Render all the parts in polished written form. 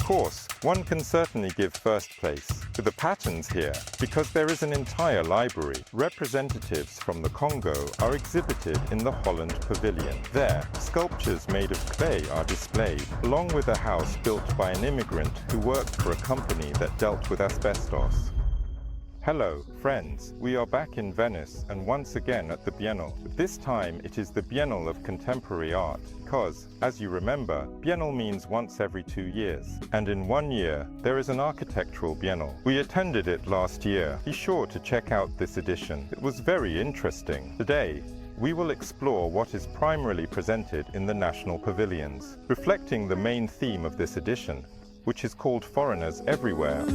course, one can certainly give first place to the patterns here, because there is an entire library. Representatives from the Congo are exhibited in the Holland Pavilion. There, sculptures made of clay are displayed, along with a house built by an immigrant who worked for a company that dealt with asbestos. Hello, friends. We are back in Venice and once again at the Biennale. This time it is the Biennale of Contemporary Art because, as you remember, Biennale means once every 2 years. And in 1 year, there is an architectural Biennale. We attended it last year. Be sure to check out this edition. It was very interesting. Today, we will explore what is primarily presented in the national pavilions, reflecting the main theme of this edition, which is called Foreigners Everywhere.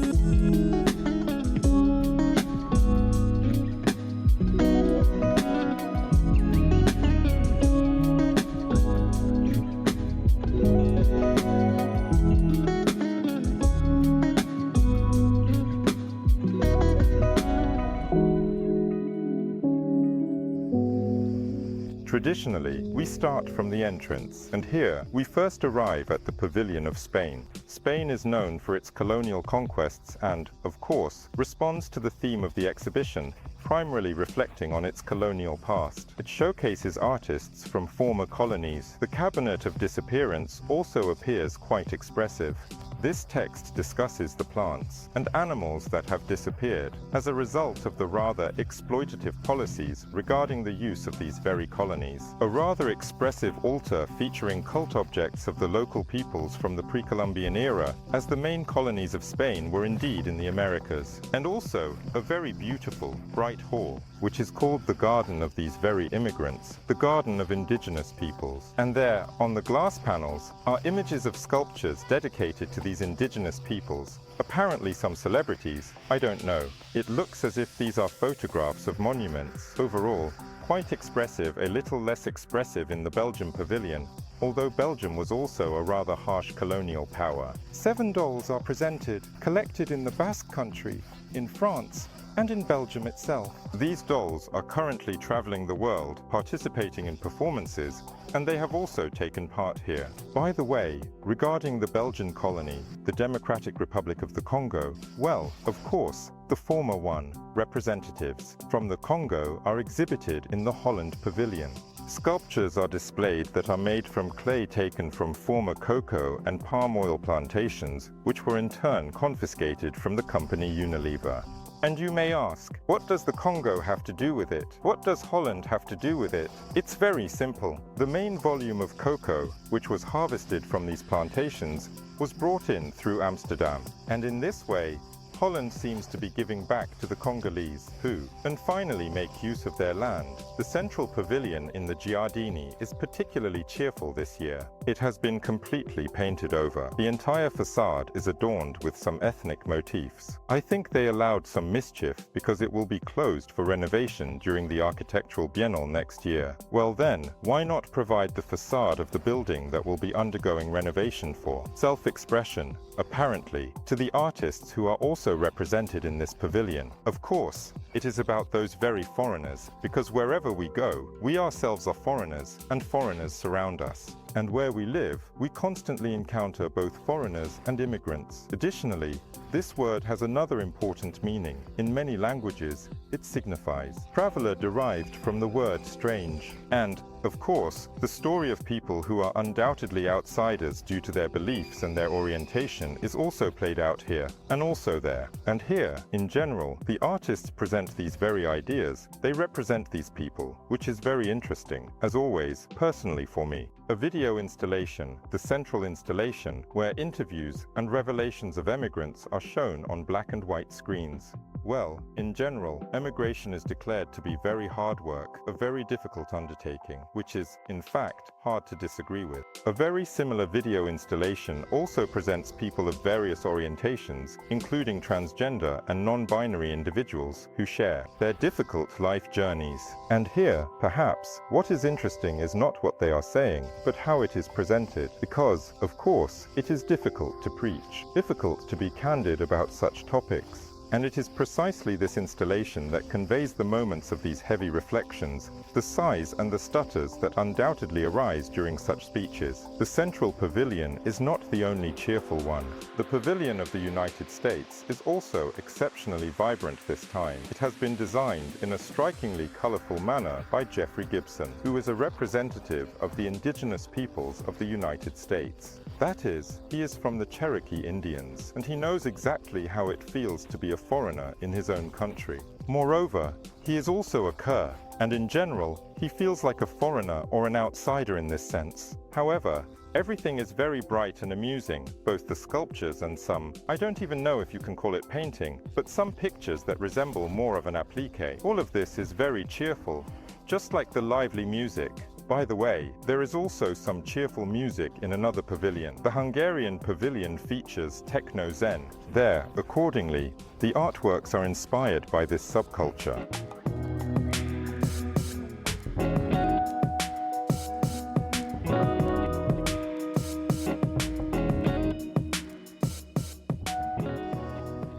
Traditionally, we start from the entrance, and here we first arrive at the Pavilion of Spain. Spain is known for its colonial conquests and, of course, responds to the theme of the exhibition, primarily reflecting on its colonial past. It showcases artists from former colonies. The Cabinet of Disappearance also appears quite expressive. This text discusses the plants and animals that have disappeared as a result of the rather exploitative policies regarding the use of these very colonies. A rather expressive altar featuring cult objects of the local peoples from the pre-Columbian era, as the main colonies of Spain were indeed in the Americas. And also a very beautiful, bright hall, which is called the Garden of these very immigrants, the Garden of Indigenous Peoples. And there, on the glass panels, are images of sculptures dedicated to these indigenous peoples. Apparently some celebrities, I don't know. It looks as if these are photographs of monuments. Overall, quite expressive, a little less expressive in the Belgian pavilion, although Belgium was also a rather harsh colonial power. 7 dolls are presented, collected in the Basque Country, in France, and in Belgium itself. These dolls are currently traveling the world, participating in performances, and they have also taken part here. By the way, regarding the Belgian colony, the Democratic Republic of the Congo, well, of course, the former one, representatives from the Congo are exhibited in the Holland Pavilion. Sculptures are displayed that are made from clay taken from former cocoa and palm oil plantations, which were in turn confiscated from the company Unilever. And you may ask, what does the Congo have to do with it? What does Holland have to do with it? It's very simple. The main volume of cocoa, which was harvested from these plantations, was brought in through Amsterdam. And in this way, Holland seems to be giving back to the Congolese, who, and finally make use of their land. The central pavilion in the Giardini is particularly cheerful this year. It has been completely painted over. The entire facade is adorned with some ethnic motifs. I think they allowed some mischief because it will be closed for renovation during the Architectural Biennale next year. Well then, why not provide the facade of the building that will be undergoing renovation for? Self-expression, apparently, to the artists who are also represented in this pavilion. Of course, it is about those very foreigners, because wherever we go, we ourselves are foreigners, and foreigners surround us. And where we live, we constantly encounter both foreigners and immigrants. Additionally, this word has another important meaning. In many languages, it signifies traveler, derived from the word strange. And, of course, the story of people who are undoubtedly outsiders due to their beliefs and their orientation is also played out here, and also there. And here, in general, the artists present these very ideas. They represent these people, which is very interesting, as always, personally for me. A video installation, the central installation, where interviews and revelations of emigrants are shown on black and white screens. Well, in general, emigration is declared to be very hard work, a very difficult undertaking, which is, in fact, hard to disagree with. A very similar video installation also presents people of various orientations, including transgender and non-binary individuals who share their difficult life journeys. And here, perhaps, what is interesting is not what they are saying, but how it is presented, because, of course, it is difficult to preach, difficult to be candid about such topics. And it is precisely this installation that conveys the moments of these heavy reflections, the sighs and the stutters that undoubtedly arise during such speeches. The central pavilion is not the only cheerful one. The Pavilion of the United States is also exceptionally vibrant this time. It has been designed in a strikingly colorful manner by Jeffrey Gibson, who is a representative of the indigenous peoples of the United States. That is, he is from the Cherokee Indians, and he knows exactly how it feels to be a foreigner in his own country. Moreover, he is also a Kerr, and in general, he feels like a foreigner or an outsider in this sense. However, everything is very bright and amusing, both the sculptures and some, I don't even know if you can call it painting, but some pictures that resemble more of an applique. All of this is very cheerful, just like the lively music. By the way, there is also some cheerful music in another pavilion. The Hungarian pavilion features techno-zen. There, accordingly, the artworks are inspired by this subculture.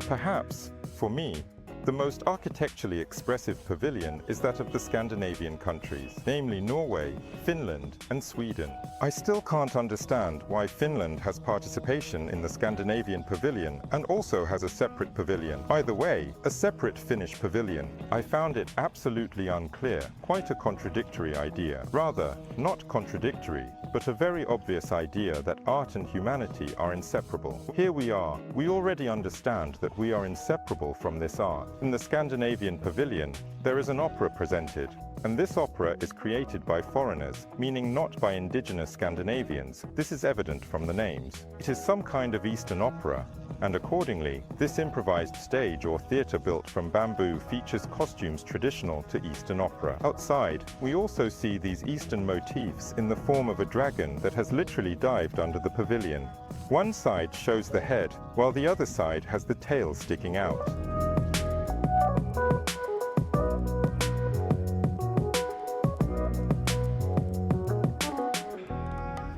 Perhaps, for me, the most architecturally expressive pavilion is that of the Scandinavian countries, namely Norway, Finland, and Sweden. I still can't understand why Finland has participation in the Scandinavian pavilion and also has a separate pavilion. By the way, a separate Finnish pavilion. I found it absolutely unclear, quite a contradictory idea. Rather, not contradictory, but a very obvious idea that art and humanity are inseparable. Here we are. We already understand that we are inseparable from this art. In the Scandinavian pavilion, there is an opera presented, and this opera is created by foreigners, meaning not by indigenous Scandinavians. This is evident from the names. It is some kind of Eastern opera, and accordingly, this improvised stage or theatre built from bamboo features costumes traditional to Eastern opera. Outside, we also see these Eastern motifs in the form of a dragon that has literally dived under the pavilion. One side shows the head, while the other side has the tail sticking out.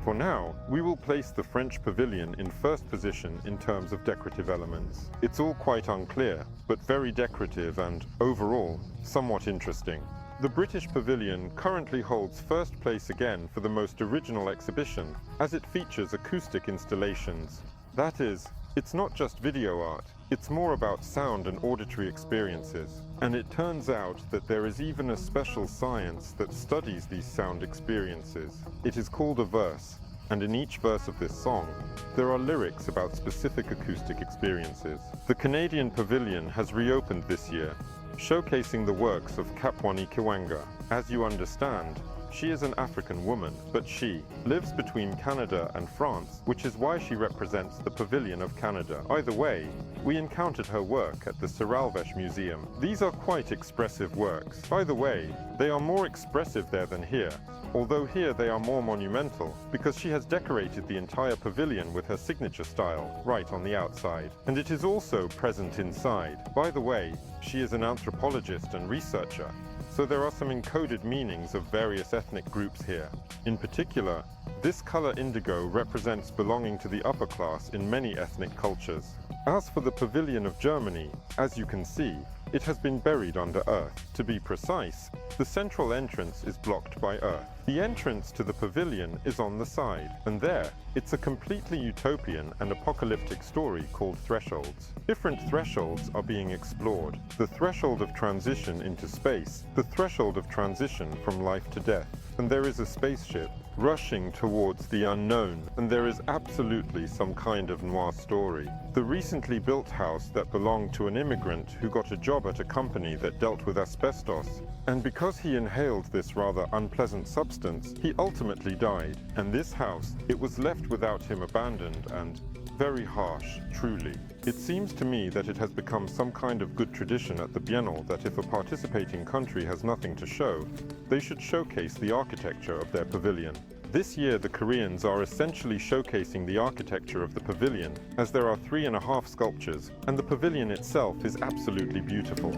For now, we will place the French pavilion in first position in terms of decorative elements. It's all quite unclear, but very decorative and, overall, somewhat interesting. The British pavilion currently holds first place again for the most original exhibition, as it features acoustic installations. That is, it's not just video art, it's more about sound and auditory experiences. And it turns out that there is even a special science that studies these sound experiences. It is called a verse, and in each verse of this song, there are lyrics about specific acoustic experiences. The Canadian Pavilion has reopened this year, showcasing the works of Kapwani Kiwanga. As you understand, she is an African woman, but she lives between Canada and France, which is why she represents the Pavilion of Canada. Either way, we encountered her work at the Siralvesh Museum. These are quite expressive works. By the way, they are more expressive there than here, although here they are more monumental, because she has decorated the entire pavilion with her signature style, right on the outside. And it is also present inside. By the way, she is an anthropologist and researcher, so there are some encoded meanings of various ethnic groups here. In particular, this color indigo represents belonging to the upper class in many ethnic cultures. As for the Pavilion of Germany, as you can see, it has been buried under earth. To be precise, the central entrance is blocked by earth. The entrance to the pavilion is on the side, and there, it's a completely utopian and apocalyptic story called Thresholds. Different thresholds are being explored. The threshold of transition into space, the threshold of transition from life to death, and there is a spaceship rushing towards the unknown, and there is absolutely some kind of noir story. The recently built house that belonged to an immigrant who got a job at a company that dealt with asbestos, and because he inhaled this rather unpleasant substance, he ultimately died. And this house, it was left without him abandoned and very harsh, truly. It seems to me that it has become some kind of good tradition at the Biennale that if a participating country has nothing to show, they should showcase the architecture of their pavilion. This year the Koreans are essentially showcasing the architecture of the pavilion, as there are 3.5 sculptures, and the pavilion itself is absolutely beautiful.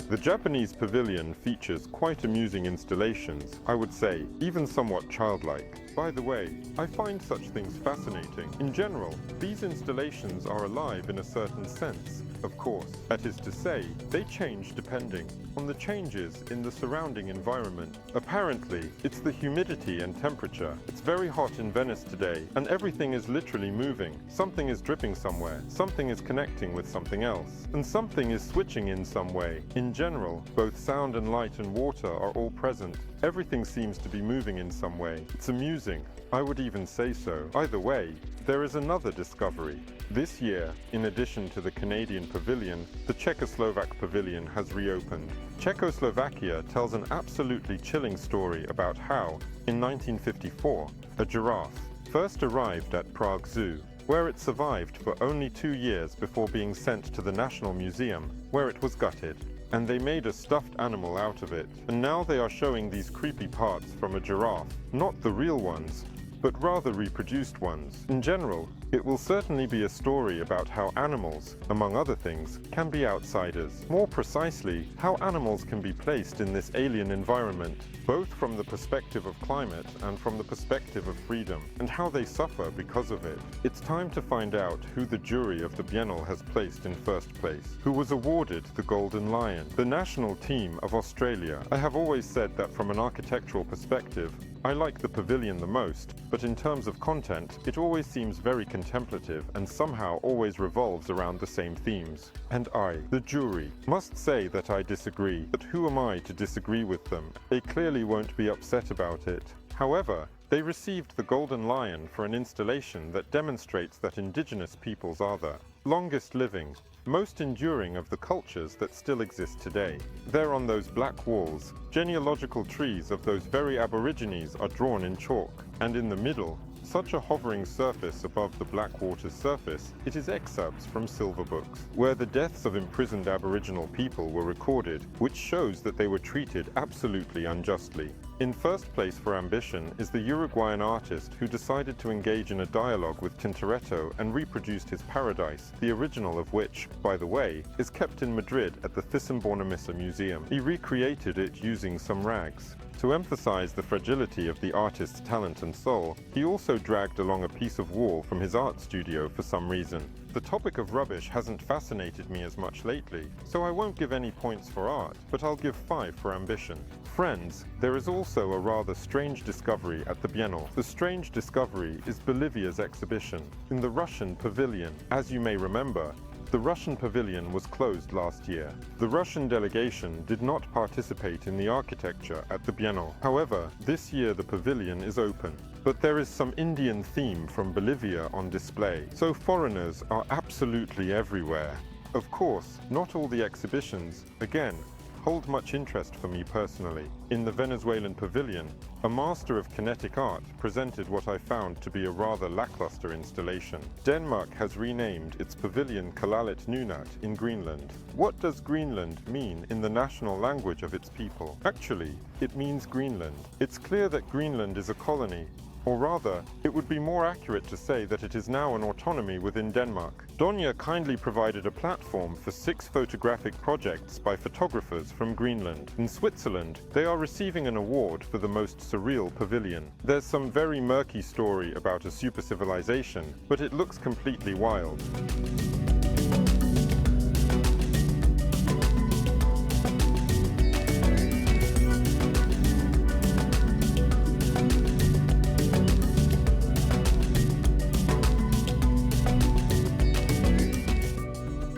The Japanese pavilion features quite amusing installations, I would say, even somewhat childlike. By the way, I find such things fascinating. In general, these installations are alive in a certain sense, of course. That is to say, they change depending on the changes in the surrounding environment. Apparently, it's the humidity and temperature. It's very hot in Venice today, and everything is literally moving. Something is dripping somewhere, something is connecting with something else, and something is switching in some way. In general, both sound and light and water are all present. Everything seems to be moving in some way. It's amusing. I would even say so. Either way, there is another discovery. This year, in addition to the Canadian pavilion, the Czechoslovak pavilion has reopened. Czechoslovakia tells an absolutely chilling story about how, in 1954, a giraffe first arrived at Prague Zoo, where it survived for only 2 years before being sent to the National Museum, where it was gutted. And they made a stuffed animal out of it. And now they are showing these creepy parts from a giraffe. Not the real ones, but rather reproduced ones. In general, it will certainly be a story about how animals, among other things, can be outsiders. More precisely, how animals can be placed in this alien environment, both from the perspective of climate and from the perspective of freedom, and how they suffer because of it. It's time to find out who the jury of the Biennale has placed in first place, who was awarded the Golden Lion. The national team of Australia. I have always said that from an architectural perspective, I like the pavilion the most, but in terms of content, it always seems very contemplative and somehow always revolves around the same themes. And I, the jury, must say that I disagree. But who am I to disagree with them? They clearly won't be upset about it. However, they received the Golden Lion for an installation that demonstrates that indigenous peoples are the longest living, most enduring of the cultures that still exist today. There on those black walls, genealogical trees of those very aborigines are drawn in chalk, and in the middle, such a hovering surface above the black water's surface, it is excerpts from silver books, where the deaths of imprisoned Aboriginal people were recorded, which shows that they were treated absolutely unjustly. In first place for ambition is the Uruguayan artist who decided to engage in a dialogue with Tintoretto and reproduced his Paradise, the original of which, by the way, is kept in Madrid at the Thyssen-Bornemisza Museum. He recreated it using some rags. To emphasize the fragility of the artist's talent and soul, he also dragged along a piece of wall from his art studio for some reason. The topic of rubbish hasn't fascinated me as much lately, so I won't give any points for art, but I'll give 5 for ambition. Friends, there is also a rather strange discovery at the Biennale. The strange discovery is Bolivia's exhibition in the Russian pavilion. As you may remember, the Russian pavilion was closed last year. The Russian delegation did not participate in the architecture at the Biennale. However, this year the pavilion is open. But there is some Indian theme from Bolivia on display, so foreigners are absolutely everywhere. Of course, not all the exhibitions, again, hold much interest for me personally. In the Venezuelan pavilion, a master of kinetic art presented what I found to be a rather lackluster installation. Denmark has renamed its pavilion Kalalit Nunaat in Greenland. What does Greenland mean in the national language of its people? Actually, it means Greenland. It's clear that Greenland is a colony, or rather, it would be more accurate to say that it is now an autonomy within Denmark. Donia kindly provided a platform for 6 photographic projects by photographers from Greenland. In Switzerland, they are receiving an award for the most surreal pavilion. There's some very murky story about a super civilization, but it looks completely wild.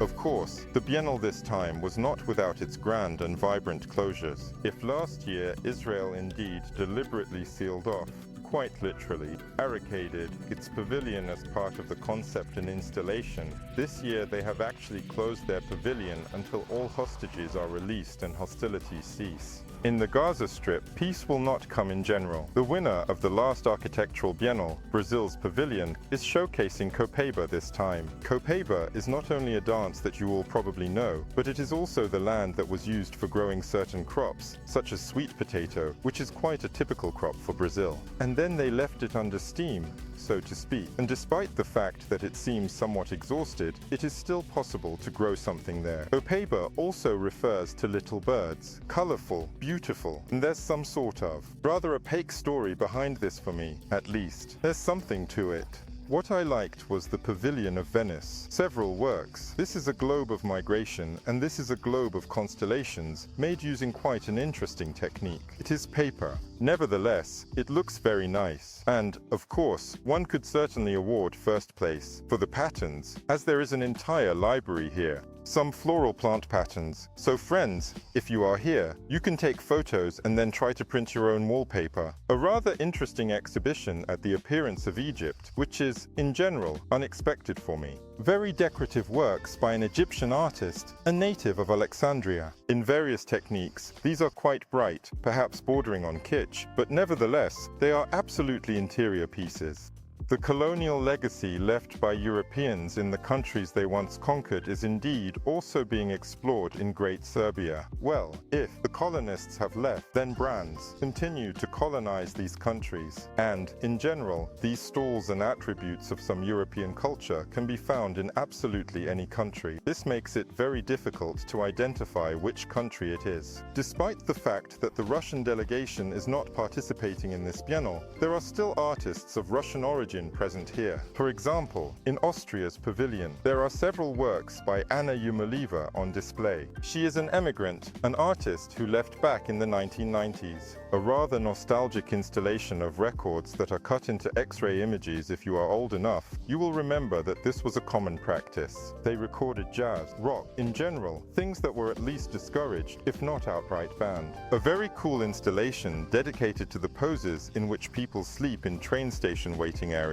Of course, the Biennale this time was not without its grand and vibrant closures. If last year Israel indeed deliberately sealed off, quite literally, barricaded its pavilion as part of the concept and installation, this year they have actually closed their pavilion until all hostages are released and hostilities cease. In the Gaza Strip, peace will not come in general. The winner of the last architectural Biennale, Brazil's pavilion, is showcasing Copaiba this time. Copaiba is not only a dance that you all probably know, but it is also the land that was used for growing certain crops, such as sweet potato, which is quite a typical crop for Brazil. And then they left it under steam, so to speak. And despite the fact that it seems somewhat exhausted, it is still possible to grow something there. Opeba also refers to little birds, colorful, beautiful, and there's some sort of rather opaque story behind this for me, at least. There's something to it. What I liked was the Pavilion of Venice. Several works. This is a globe of migration, and this is a globe of constellations, made using quite an interesting technique. It is paper. Nevertheless, it looks very nice. And, of course, one could certainly award first place for the patterns, as there is an entire library here. Some floral plant patterns. So friends, if you are here, you can take photos and then try to print your own wallpaper. A rather interesting exhibition at the Appearance of Egypt, which is, in general, unexpected for me. Very decorative works by an Egyptian artist, a native of Alexandria. In various techniques, these are quite bright, perhaps bordering on kitsch, but nevertheless, they are absolutely interior pieces. The colonial legacy left by Europeans in the countries they once conquered is indeed also being explored in Great Serbia. Well, if the colonists have left, then brands continue to colonize these countries. And, in general, these stalls and attributes of some European culture can be found in absolutely any country. This makes it very difficult to identify which country it is. Despite the fact that the Russian delegation is not participating in this biennale, there are still artists of Russian origin present here. For example, in Austria's pavilion, there are several works by Anna Yumalieva on display. She is an emigrant, an artist who left back in the 1990s. A rather nostalgic installation of records that are cut into X-ray images. If you are old enough, you will remember that this was a common practice. They recorded jazz, rock, in general, things that were at least discouraged, if not outright banned. A very cool installation dedicated to the poses in which people sleep in train station waiting areas.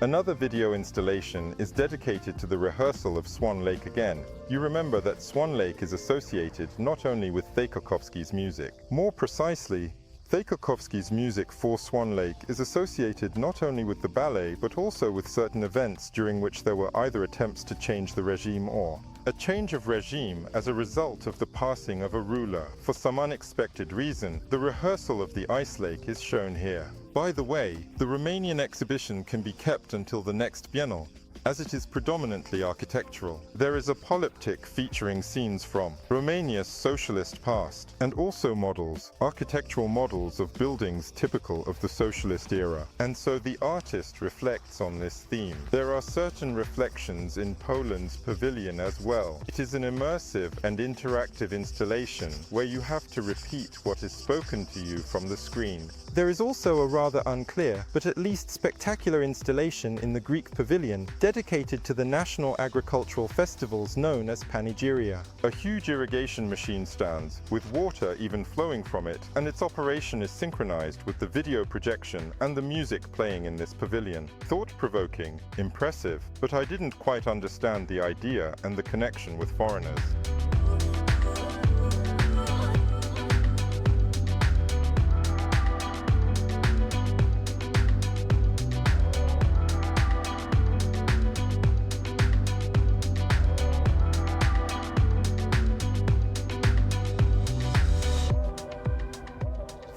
Another video installation is dedicated to the rehearsal of Swan Lake again. You remember that Swan Lake is associated not only with Tchaikovsky's music. More precisely, Tchaikovsky's music for Swan Lake is associated not only with the ballet, but also with certain events during which there were either attempts to change the regime or a change of regime as a result of the passing of a ruler. For some unexpected reason, the rehearsal of the ice lake is shown here. By the way, the Romanian exhibition can be kept until the next biennale, as it is predominantly architectural. There is a polyptych featuring scenes from Romania's socialist past, and also models, architectural models of buildings typical of the socialist era. And so the artist reflects on this theme. There are certain reflections in Poland's pavilion as well. It is an immersive and interactive installation where you have to repeat what is spoken to you from the screen. There is also a rather unclear, but at least spectacular installation in the Greek pavilion dedicated to the national agricultural festivals known as Panegyria. A huge irrigation machine stands, with water even flowing from it, and its operation is synchronized with the video projection and the music playing in this pavilion. Thought-provoking, impressive, but I didn't quite understand the idea and the connection with foreigners.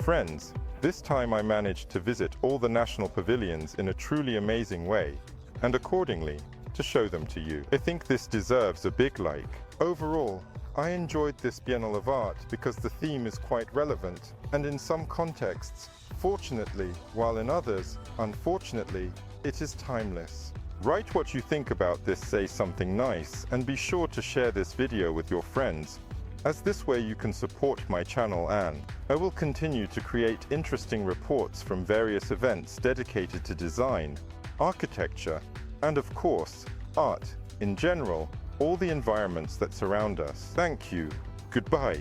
Friends, this time I managed to visit all the national pavilions in a truly amazing way, and accordingly, to show them to you. I think this deserves a big like. Overall, I enjoyed this Biennale of Art because the theme is quite relevant, and in some contexts, fortunately, while in others, unfortunately, it is timeless. Write what you think about this Say Something Nice, and be sure to share this video with your friends, as this way you can support my channel, and I will continue to create interesting reports from various events dedicated to design, architecture, and of course, art in general, all the environments that surround us. Thank you. Goodbye.